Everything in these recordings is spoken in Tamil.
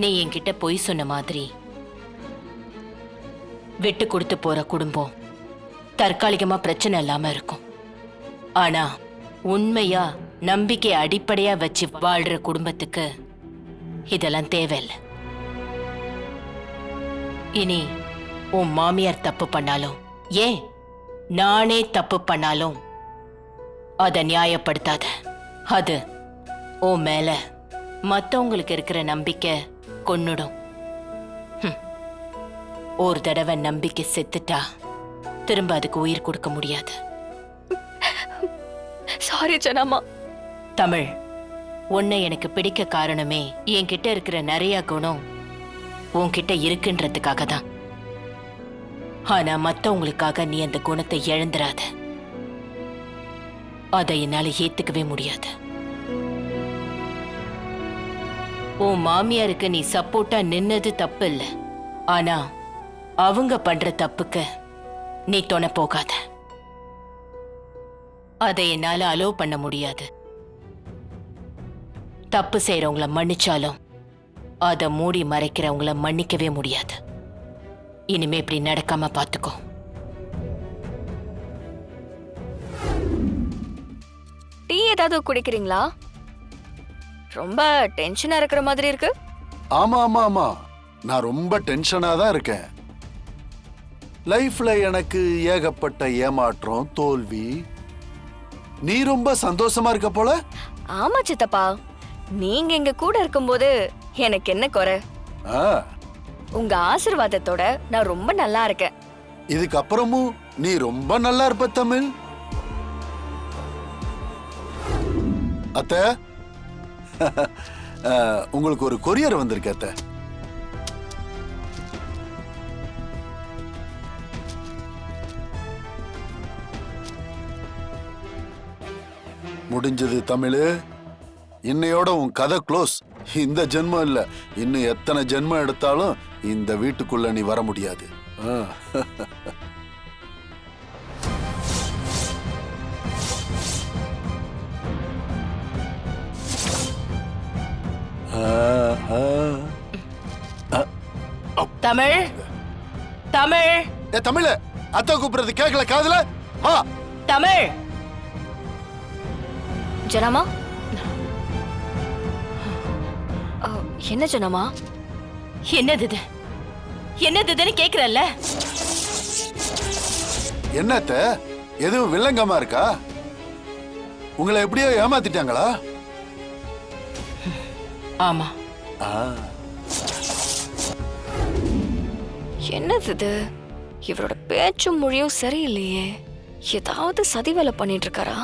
நீ என்கிட்ட பொய் சொன்ன மாதிரி விட்டு கொடுத்து போற குடும்பம் தற்காலிகமா பிரச்சனை இல்லாம இருக்கும். ஆனா உண்மையா நம்பிக்கை அடிப்படையா வச்சு வாழ்ற குடும்பத்துக்கு இதெல்லாம் தேவையில்லை. இனி உன் மாமியார் தப்பு பண்ணாலும், ஏன் நானே தப்பு பண்ணாலும் அதை நியாயப்படுத்தாத. அது உன் மேல மத்தவங்களுக்கு இருக்கிற நம்பிக்கை கொன்னுடும். ஒரு தடவை நம்பிக்கை செத்துட்டா திரும்ப அதுக்கு உயிர் கொடுக்க முடியாது. சாரி ஜனமா. தமிழ், உன்னை எனக்கு பிடிக்க காரணமே என்கிட்ட இருக்கிற நிறைய குணம் உன்கிட்ட இருக்குன்றதுக்காக தான். ஆனா மத்தவங்களுக்காக நீ அந்த குணத்தை இழந்துராத. அதை என்னால ஏத்துக்கவே முடியாது. உன் மாமியாருக்கு நீ சப்போர்ட்டா நின்னது தப்பு இல்ல. ஆனா அவங்க பண்ற தப்புக்கு நீ துணை போகாத. அதை என்னால அலோவ் பண்ண முடியாது. தப்பு செய்யறவங்கள மன்னிச்சாலும் அதை மூடி மறைக்கிறவங்கள மன்னிக்கவே முடியாது. இனிமே இப்படி நடக்காம பாத்துக்கோ. டீ ஏதாவது குடிக்கிறீங்களா? ரொம்ப டென்ஷனா இருக்கிற மாதிரி இருக்கு. ஆமா ஆமா ஆமா, நான் ரொம்ப டென்ஷனா தான் இருக்கேன். லைஃப்ல எனக்கு ஏகப்பட்ட ஏமாற்றம், தோல்வி. நீ ரொம்ப சந்தோஷமா இருக்க போல. ஆமா சித்தப்பா, நீங்க எங்க கூட இருக்கும்போது எனக்கு என்ன குறை? உங்க ஆசீர்வாதத்தோட நான் ரொம்ப நல்லா இருக்கேன். இதுக்கப்புறமும் நீ ரொம்ப நல்லா இருப்ப தமிழ். அத்தை, உங்களுக்கு ஒரு கொரியர் வந்திருக்கு அத்தை. முடிஞ்சது தமிழ். இன்னையோட உன் கதை க்ளோஸ். இந்த ஜென்மம் இல்ல, இன்னும் எத்தனை ஜென்மம் எடுத்தாலும் இந்த வீட்டுக்குள்ள நீ வர முடியாது. தமிழ், தமிழ், தமிழ், அத்தை கூப்பிடுறது கேட்கல காதுல? தமிழ். ஜனமா, என்ன ஜனமா? என்னது இது? என்னது இதுன்னு கேக்குறல்ல? என்னத்த, எதுவும் வில்லங்கமா இருக்கா? உங்களை எப்படியோ ஏமாத்திட்டாங்களா? ஆமா. என்னது இது? இவரோட பேச்சும் மொழியும் சரியில்லையே. ஏதாவது சதி வேலை பண்ணிட்டு இருக்காரா?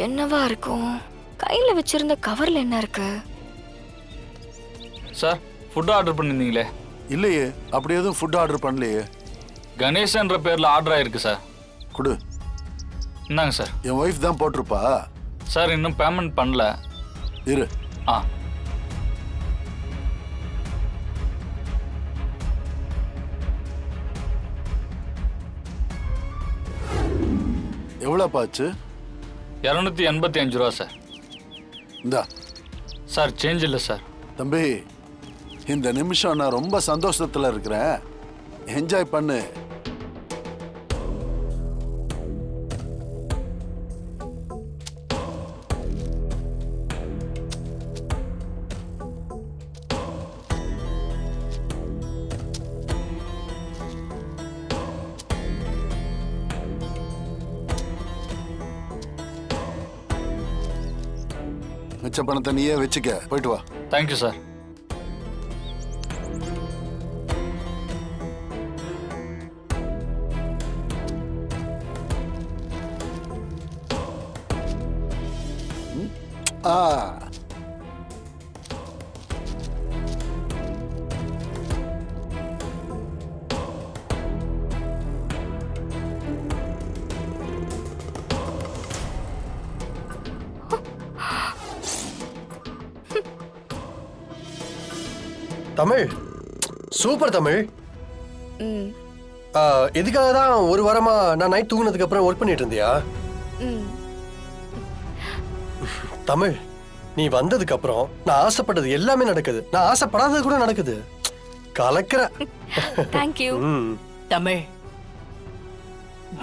என்னவா இருக்கும்? கையில வச்சிருந்த கவர்ல என்ன இருக்கு? சார், ஃபுட் ஆர்டர் பண்ணிருந்தீங்களே? இல்லையே, அப்படி எதுவும் ஃபுட் ஆர்டர் பண்ணலையே. கணேசன்ற பேர்ல ஆர்டர் ஆயிருக்கு சார். கொடு. இந்தாங்க சார். என் ஒய்ஃப் தான் போட்டிருப்பா. சார், இன்னும் பேமெண்ட் பண்ணல. இரு. எவ்வளோ பாச்சு? 285 ரூபா சார். இந்தா. சார், சேஞ்ச் இல்லை சார். தம்பி, இந்த நிமிஷம் நான் ரொம்ப சந்தோஷத்துல இருக்கிறேன். என்ஜாய் பண்ணு. மிச்ச பணத்தை நீயே வச்சுக்க. போயிட்டு வா. Thank you sir. Tamil, super Tamil. எதுக்காக தான் ஒரு வாரமா நான் நைட் தூங்கினதுக்கு அப்புறம் ஒர்க் பண்ணிட்டு இருந்தியா? தமிழ், நீ வந்ததுக்கு அப்புறம் நான் ஆசைப்பட்டது எல்லாமே நடக்குது, நான் ஆசைப்படாதது கூட நடக்குது. கலக்கிற. தேங்க்யூ. ம். தமிழ்,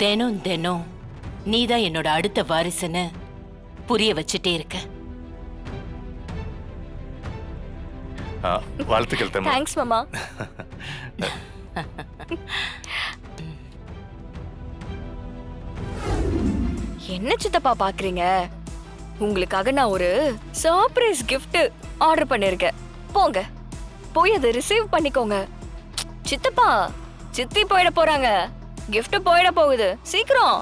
தினம் தினம் நீதான் என்னோட அடுத்த வாரிசுன்னு புரிய வச்சுட்டே இருக்க. வாழ்த்துக்கள் தமிழ். தேங்க்ஸ் மாமா. என்ன சித்தப்பா பாக்குறீங்க? உங்களுக்காக நான் ஒரு சர்ப்ரைஸ் gift ஆர்டர் பண்ணிருக்கேன். போங்க, போய் அதை ரிசீவ் பண்ணிக்கோங்க. சித்தப்பா, சித்தி போயிட போறாங்க, gift போயிட போகுது, சீக்கிரம்.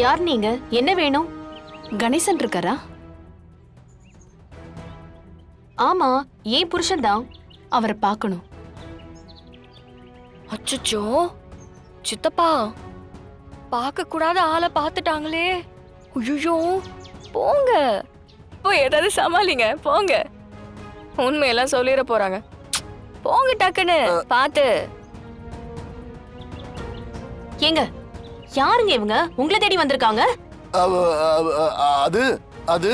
யார் நீங்க? என்ன வேணும்? கணேசன் இருக்காரா? ஆமா, ஏன் புருஷன் தான். அவரை பார்க்கணும். அச்சச்சோ, சித்தப்பா, பார்க்க கூடாத ஆளை பார்த்துட்டாங்களே. ஐயோ, போங்க, போய் ஏதாவது சமாளிங்க, போங்க. உண்மையெல்லாம் சொல்லிட போறாங்க. போங்க டக்குன்னு பார்த்து. ஏங்க, யாருங்க இவங்க? உங்களை தேடி வந்திருக்காங்க. அது அது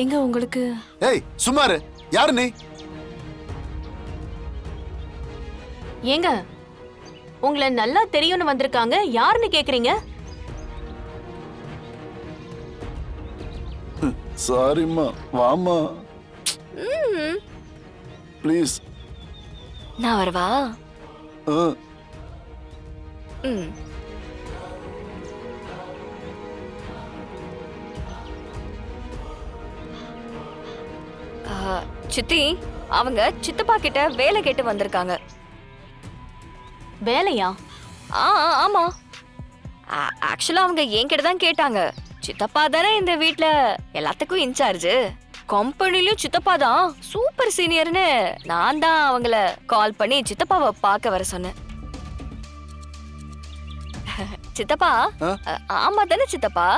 எங்க உங்களுக்கு? ஏய் சுமாரு, யாரு நீ? ஏங்க, உங்களை நல்லா தெரியும்னு வந்திருக்காங்க, யாருன்னு கேக்குறீங்க? சாரிம்மா, வாமா ப்ளீஸ். நான் வரவா? ம். சித்தி, அவங்க சித்தப்பா கிட்ட வேலை கேட்டு வந்திருக்காங்க. வேலையா? ஆமா, ஆக்சுவலா அவங்க என்கிட்ட தான் கேட்டாங்க. சித்தப்பா தானே இந்த வீட்ல எல்லாத்துக்கும் இன்சார்ஜ். கம்பெனிலயும் சித்தப்பா தான் சூப்பர் சீனியர்னு நான் தான் அவங்கள கால் பண்ணி சித்தப்பாவை பார்க்க வர சொன்னேன். சித்தப்பா, ஆமா தானே சித்தப்பா?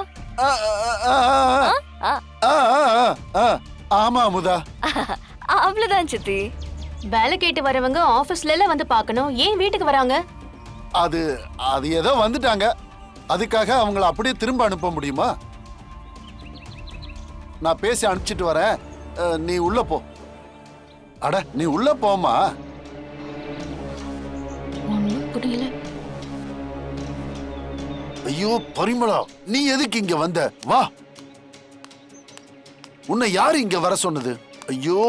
ஆமா அமுதா. அவ்வளவுதான் சித்தி. வேலை கேட்டு வரவங்க ஆபீஸ்ல எல்லாம் வந்து பார்க்கணும், ஏன் வீட்டுக்கு வராங்க? அது அது ஏதோ வந்துட்டாங்க, அதுக்காக அவங்கள அப்படியே திரும்ப அனுப்ப முடியுமா? நான் பேசி அனுப்பிச்சிட்டு வரேன், நீ உள்ள போ. அட நீ உள்ள போமா. ஒண்ணும் புரியல. ஐயோ பரிமளா, நீ எதுக்கு இங்க வந்த? வா. உன்னை யாரு இங்க வர சொன்னது? ஐயோ